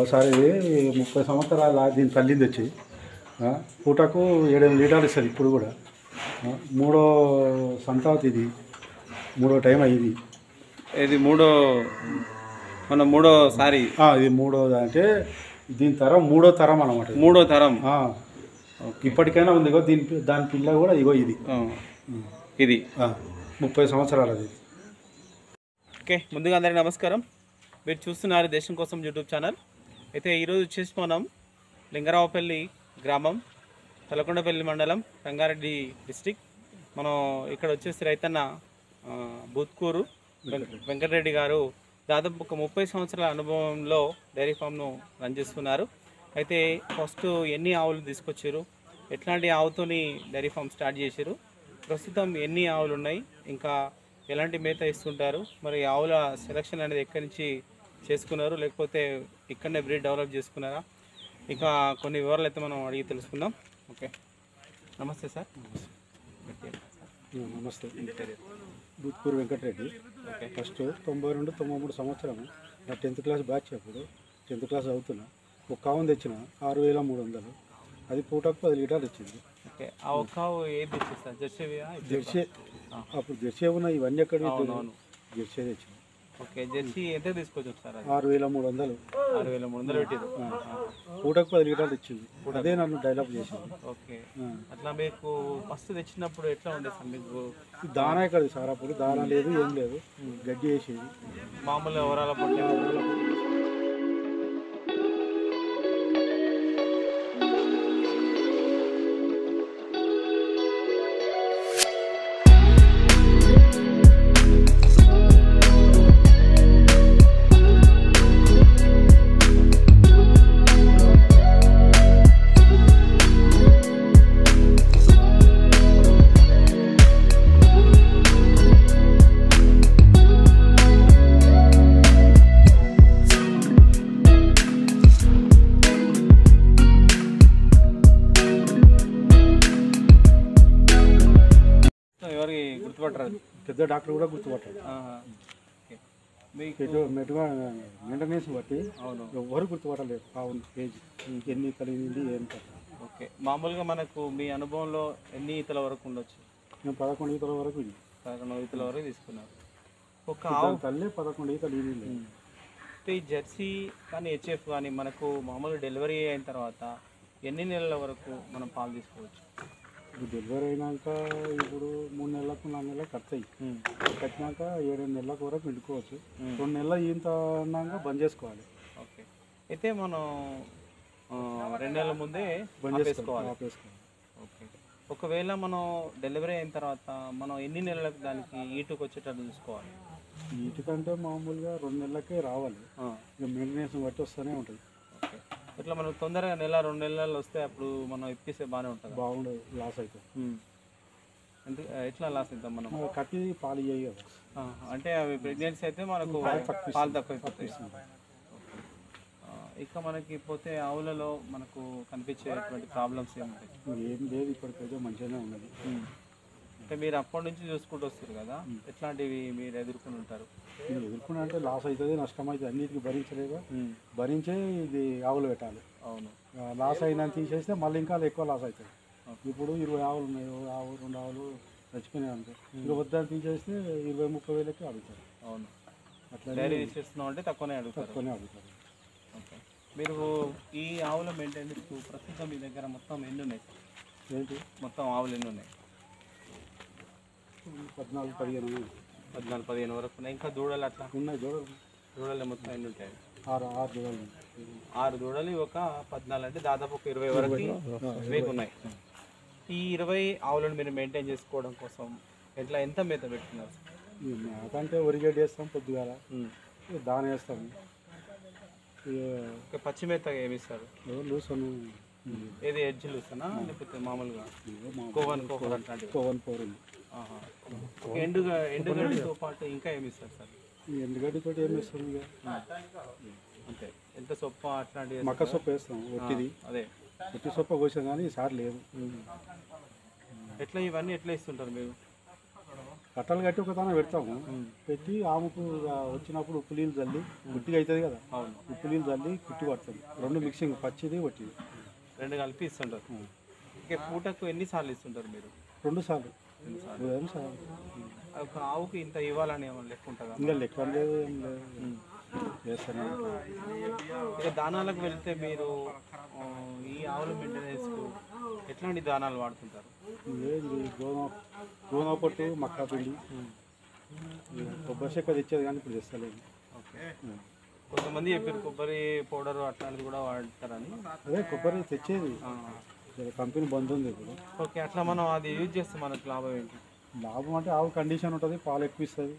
ఒకసారి 30 సంవత్సరాల దీని తల్లింది వచ్చి పూటకు 7 లీటర్లు ఇస్తుంది. ఇప్పుడు కూడా మూడో సంతావతి, ఇది మూడో టైం అయ్యింది. ఇది మూడోసారి, ఇది మూడో అంటే దీని తరం మూడో తరం అన్నమాట. మూడో తరం ఇప్పటికైనా ఉంది. ఇగో దాని పిల్ల కూడా ఇగో ఇది 30 సంవత్సరాలది. ఓకే, ముందుగా అందరికీ నమస్కారం. మీరు చూస్తున్నారు దేశం కోసం యూట్యూబ్ ఛానల్. అయితే ఈరోజు వచ్చేసి మనం లింగరావుపల్లి గ్రామం, తలకొండపల్లి మండలం, రంగారెడ్డి డిస్టిక్. మనం ఇక్కడ వచ్చేసి రైతన్న బూత్కూరు వెంకటరెడ్డి గారు దాదాపు ఒక 30 సంవత్సరాల అనుభవంలో డైరీ ఫామ్ను రన్ చేస్తున్నారు. అయితే ఫస్ట్ ఎన్ని ఆవులు తీసుకొచ్చారు, ఎట్లాంటి ఆవుతోని డైరీ ఫామ్ స్టార్ట్ చేశారు, ప్రస్తుతం ఎన్ని ఆవులు ఉన్నాయి, ఇంకా ఎలాంటి మేత ఇస్తుంటారు, మరి ఆవుల సెలక్షన్ అనేది ఎక్కడి నుంచి చేసుకున్నారు, లేకపోతే ఇక్కడనే బ్రీడ్ డెవలప్ చేసుకున్నారా, ఇంకా కొన్ని వివరాలు అయితే మనం అడిగి తెలుసుకుందాం. ఓకే, నమస్తే సార్. నమస్తే. బూత్కూరు వెంకటరెడ్డి. ఫస్ట్ 92-93 సంవత్సరం నా 10th క్లాస్ బ్యాచ్. అప్పుడు 10th క్లాస్ చదువుతున్నా. ఒక కావును తెచ్చిన 6,300. అది పూటకు 10 లీటర్లు ఇచ్చింది. ఓకే, ఆ ఒక్క ఏది తెచ్చింది సార్? జెర్సీ. అప్పుడు జెర్సీ ఉన్నాయి, ఇవన్నీ ఎక్కడ జెర్సీ తెచ్చింది. ఓకే, జెర్సీ ఎంత తీసుకొచ్చారు సార్? 6,300. 6,300 పెట్టింది. పూటకు 10 లీటర్లు ఇచ్చింది. అదే నన్ను డెవలప్ చేసింది. ఓకే, అట్లా మీకు ఫస్ట్ తెచ్చినప్పుడు ఎట్లా ఉండేది సార్? మీకు దానా ఎక్కడ సార్? అప్పుడు దానా లేదు, ఏం లేదు, గడ్డి వేసేది మామూలుగా ఎవరాల పట్టే. పెద్ద డాక్టర్ కూడా గుర్తుపట్టాడు. మెయింటెనెన్స్ బట్టి ఎవరు గుర్తుపట్టలేదు. అవును, ఏజ్ ఎన్ని కలిగింది ఏం కదా. ఓకే, మామూలుగా మనకు మీ అనుభవంలో ఎన్ని ఈతల వరకు ఉండొచ్చు? మేము 11 ఈతల వరకు. 11 ఈతల వరకు తీసుకున్నారు. ఒక తల్లి 11 ఈతలు ఇది. ఈ జెర్సీ కానీ హెచ్ఎఫ్ కానీ మనకు మామూలుగా డెలివరీ అయిన తర్వాత ఎన్ని నెలల వరకు మనం పాలు తీసుకోవచ్చు? ఇప్పుడు డెలివరీ అయినాక ఇప్పుడు 3 నెలలకు 4 నెలలకు కడతాయి. కట్టినాక 7-8 నెలలకు వరకు వండుకోవచ్చు. 2 నెలల ఈంత అన్నాక బంద్ చేసుకోవాలి. ఓకే, అయితే మనం 2 నెలల ముందే బంద్ చేసుకోవాలి. ఓకే, ఒకవేళ మనం డెలివరీ అయిన తర్వాత మనం ఎన్ని నెలలకు దానికి ఈటుకు వచ్చేటట్టు చూసుకోవాలి? ఈటుకంటే మామూలుగా 2 నెలలకే రావాలి. ఇక మెయింటెనెన్స్ బట్టి వస్తూనే ఉంటుంది. ఓకే, ఇట్లా మనం తొందరగా 1-2 నెలలు వస్తే అప్పుడు మనం ఇప్పిస్తే బాగానే ఉంటుంది. బాగుండదు, లాస్ అవుతుంది. అంటే ఎట్లా లాస్ అవుతాం మనం? కట్టి పాలు ఇయ్యాయి కదా. అంటే అవి ప్రెగ్నెన్సీ అయితే మనకు పాలు తక్కువ అయిపోతాయి. ఇక మనకి పోతే ఆవులలో మనకు కనిపించేటువంటి ప్రాబ్లమ్స్ ఏముంటాయి? ఏం లేదు, ఇప్పటికైతే మంచిగానే ఉన్నది. అంటే మీరు అప్పటి నుంచి చూసుకుంటూ వస్తారు కదా, ఎట్లాంటివి మీరు ఎదుర్కొని ఉంటారు? ఎదుర్కొన్నా అంటే లాస్ అవుతుంది, నష్టం అవుతుంది, అన్నిటికీ భరించలేగా. భరించే ఇది ఆవులు పెట్టాలి. అవును, లాస్ అయినా తీసేస్తే మళ్ళీ ఇంకా ఎక్కువ లాస్ అవుతుంది. ఇప్పుడు 20 ఆవులు ఉన్నాయి, 2 ఆవులు చచ్చిపోయినాయి అనుకో, ఇక వద్దని తీసేస్తే 20-30 వేలకి అడుగుతారు. అవును, అట్లా డైరీ తీసేస్తున్నాం అంటే తక్కువనే అడుగుతారు. ఓకే, మీరు ఈ ఆవుల మెయింటెనెన్స్ ప్రస్తుతం మీ దగ్గర మొత్తం ఎన్ని ఉన్నాయి? ఏంటి మొత్తం ఆవులు ఎన్ని ఉన్నాయి? 14-15 వరకు ఉన్నాయి. ఇంకా దూడలు అట్లా ఉన్నాయి. దూడలు మొత్తం ఎన్ని ఉంటాయి? 6 దూడలు. 6 దూడలు, ఒక 14 అంటే దాదాపు ఒక 20 వరకు మీకు ఉన్నాయి. ఈ 20 ఆవులను మీరు మెయింటైన్ చేసుకోవడం కోసం ఎంత మేత పెట్టుకున్నారు? మేత అంటే వరిగడ్డి వేస్తాం, పొద్దుగాల దాన వేస్తాం. పచ్చి మేత ఏమి ఇస్తారు? లూసను. ఏది ఎడ్జ్ లూసనా లేకపోతే మామూలుగా కోవన్ అట్లాంటివి? కోవన్ పౌరు. ఎండుగడ్డితో పాటు ఇంకా ఏమి ఇస్తారు సార్? ఎండుగడ్డితో ఏమి ఇస్తాం ఇక అంతే. ఎంత సొప్ప అట్లాంటివి? మక్క సొప్ప వేస్తాం, ఒట్టిది. అదే ఒట్టి సొప్ప కోసాం కానీ ఈసారి లేదు. ఎట్లా ఇవన్నీ ఎట్లా ఇస్తుంటారు మీరు? కట్టలు కట్టి ఒక తాన పెడతాము. పెట్టి ఆమెకు వచ్చినప్పుడు ఉప్పు నీళ్ళు చల్లి గుట్టిగా అవుతుంది కదా, ఉప్పు నీళ్ళు చల్లి కుట్టి పడుతుంది. రెండు మిక్సింగ్, పచ్చిది వట్టిది రెండు కలిపి ఇస్తుంటారు. ఓకే, పూటకు ఎన్నిసార్లు ఇస్తుంటారు మీరు? 2 సార్లు. ఒక ఆవుకి ఇంత ఇవ్వాలని ఏమైనా లెక్క ఉంటుందా? ఇంకా లెక్క లేదు, ఏం లేదు, చేస్తాను. ఇక దానాలకు వెళ్తే మీరు ఈ ఆవుల మెయింటెనెన్స్కు ఎట్లాంటి దానాలు వాడుతుంటారు? ఏంది గోధుమ పొట్టు, మక్కా పిండి, కొబ్బరి చెక్క తెచ్చేది కానీ ఇప్పుడు తెస్తలేదు. ఓకే, కొంతమంది చెప్పారు కొబ్బరి పౌడర్ అట్లాంటిది కూడా వాడతారని. అదే కొబ్బరి తెచ్చేది, కంపెనీ బంద్ ఉంది ఇప్పుడు. ఓకే, అట్లా మనం అది యూజ్ చేస్తే మనకు లాభం ఏంటి? లాభం అంటే ఆవు కండిషన్ ఉంటుంది, పాలు ఎక్కువ ఇస్తుంది,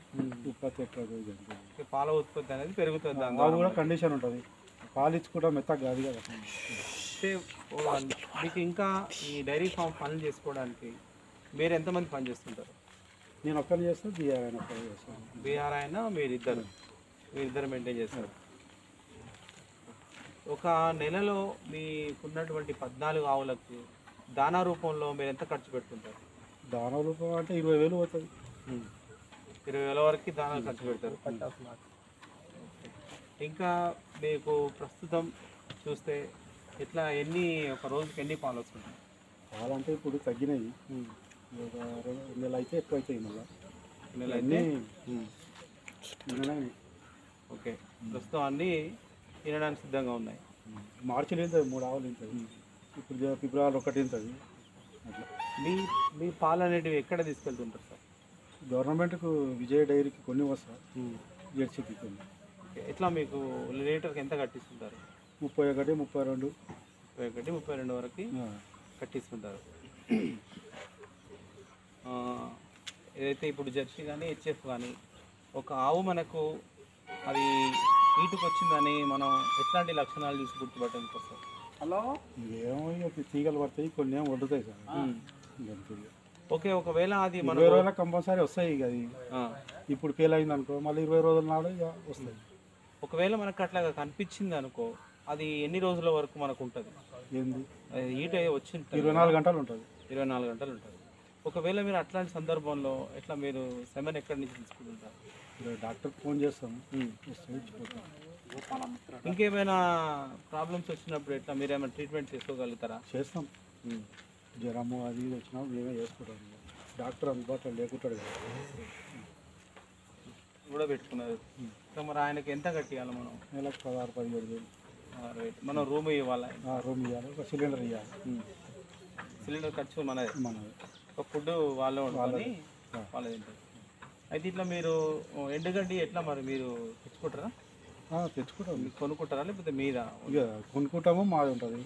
ఉత్పత్తి ఎక్కువ. పాల ఉత్పత్తి అనేది పెరుగుతుంది. ఆవు కూడా కండిషన్ ఉంటుంది, పాలు ఇచ్చుకుంటా మెత్తగా కాదు కదా. అంటే మీకు ఇంకా ఈ డైరీ ఫామ్ పనులు చేసుకోవడానికి మీరు ఎంతమంది పని చేస్తుంటారు? నేను ఒక్కరిని చేస్తాను, బీఆర్ ఆయన ఒక్కరిని చేస్తాను. బీఆర్ అయినా మీరిద్దరు మెయింటైన్ చేస్తారు. ఒక నెలలో మీకున్నటువంటి 14 ఆవులకు దానా రూపంలో మీరు ఎంత ఖర్చు పెడుతుంటారు? దానా రూపం అంటే 20,000 పోతుంది. 20,000 వరకు దానా ఖర్చు పెడతారు. ఇంకా మీకు ప్రస్తుతం చూస్తే ఇట్లా ఒక రోజుకి ఎన్ని పాలు వస్తుంటాయి? పాలు అంటే ఇప్పుడు తగ్గినాయి, ఒక 2 నెలలు అయితే ఎక్కువ అవుతాయి. మళ్ళీ నెల అయితే ఓకే, ప్రస్తుతం అన్నీ తినడానికి సిద్ధంగా ఉన్నాయి. మార్చిలో తింటుంది, 3 ఆవులు తింటుంది. ఇప్పుడు ఫిబ్రవరి 1 తింటుంది. అట్లా మీ పాలు అనేటివి ఎక్కడ తీసుకెళ్తుంటారు సార్? గవర్నమెంట్కు విజయ డైరీకి కొన్ని వస్తాయి, జెర్సీకి కొన్ని. ఓకే, ఎట్లా మీకు లీటర్కి ఎంత కట్టిస్తుంటారు? 31, 32. 31, 32 వరకు కట్టిస్తుంటారు. ఏదైతే ఇప్పుడు జెర్సీ కానీ హెచ్ఎఫ్ కానీ ఒక ఆవు మనకు అది ఈటుకు వచ్చిందని మనం ఎట్లాంటి లక్షణాలు చూసి గుర్తుపట్టడానికి వస్తాం? ఏమో తీగలు పడతాయి, కొన్ని ఏమో వండుతాయి సార్. ఓకే, ఒకవేళ అది 20 రోజులకు కంపల్సరీ వస్తాయి. ఇక అది ఇప్పుడు ఫెయిల్ అయింది అనుకో, మళ్ళీ 20 రోజుల నాడు ఇక వస్తాయి. ఒకవేళ మనకు అట్లాగా కనిపించింది అనుకో, అది ఎన్ని రోజుల వరకు మనకు ఉంటుంది? ఏంది ఈట వచ్చింది 24 గంటలు ఉంటుంది. 24 గంటలు ఉంటుంది. ఒకవేళ మీరు అట్లాంటి సందర్భంలో ఎట్లా మీరు సెమెన్ ఎక్కడి నుంచి తీసుకుంటుంటారు? డాక్టర్కి ఫోన్ చేస్తాము, ఇంకేమైనా ప్రాబ్లమ్స్ వచ్చినప్పుడు ఎట్లా మీరు ఏమైనా ట్రీట్మెంట్ చేసుకోగలుగుతారా? చేస్తాం. జ్వరము అది ఇది వచ్చినా మేమే చేసుకుంటాం. డాక్టర్ అందుబాటులో లేకుంటాడు కదా, కూడా పెట్టుకున్నారు. మరి ఆయనకి ఎంత కట్టియాలి మనం? నెలకు 16-17 వేలు. మనం రూమ్ ఇవ్వాలి, రూమ్ ఇవ్వాలి, ఒక సిలిండర్ ఇవ్వాలి. సిలిండర్ ఖర్చు మనది, ఒక ఫుడ్ వాళ్ళే ఉండాలి, వాళ్ళే తింటారు. అయితే ఇట్లా మీరు ఎండుగడ్డి ఎట్లా మరి మీరు తెచ్చుకుంటారా? తెచ్చుకుంటాం. కొనుక్కుంటారా లేకపోతే మీద? ఇక కొనుక్కుంటాము, మాది ఉంటుంది.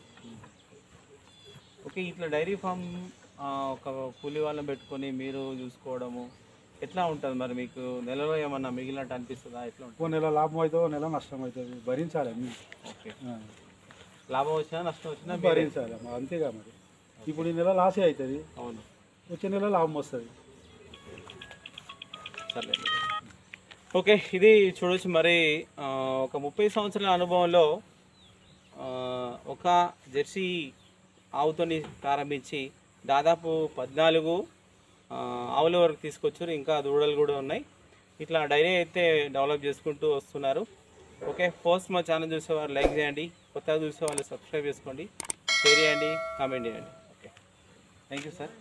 ఓకే, ఇట్లా డైరీ ఫామ్ ఒక కూలి వాళ్ళని పెట్టుకొని మీరు చూసుకోవడము ఎట్లా ఉంటుంది మరి? మీకు నెలలో ఏమన్నా మిగిలినట్టు అనిపిస్తుందా? ఎట్లా ఉంటుంది? నెల లాభం అవుతుందో నెల నష్టం అవుతుంది, భరించాలి అన్నీ. ఓకే, లాభం వచ్చినా నష్టం వచ్చినా భరించాలి, అంతేగా మరి. ఇప్పుడు ఈ నెల లాసే అవుతుంది, అవును, వచ్చే నెల లాభం వస్తుంది. సరే, ఓకే, ఇది చూడవచ్చు. మరి ఒక 30 సంవత్సరాల అనుభవంలో ఒక జెర్సీ ఆవుతోని ప్రారంభించి దాదాపు 14 ఆవుల వరకు తీసుకొచ్చారు. ఇంకా దూడలు కూడా ఉన్నాయి. ఇట్లా డైరీ అయితే డెవలప్ చేసుకుంటూ వస్తున్నారు. ఓకే, ఫస్ట్ మా ఛానల్ చూసేవారు లైక్ చేయండి, కొత్తగా చూసే వాళ్ళు సబ్స్క్రైబ్ చేసుకోండి, షేర్ చేయండి, కామెంట్ చేయండి. Okay, thank you sir.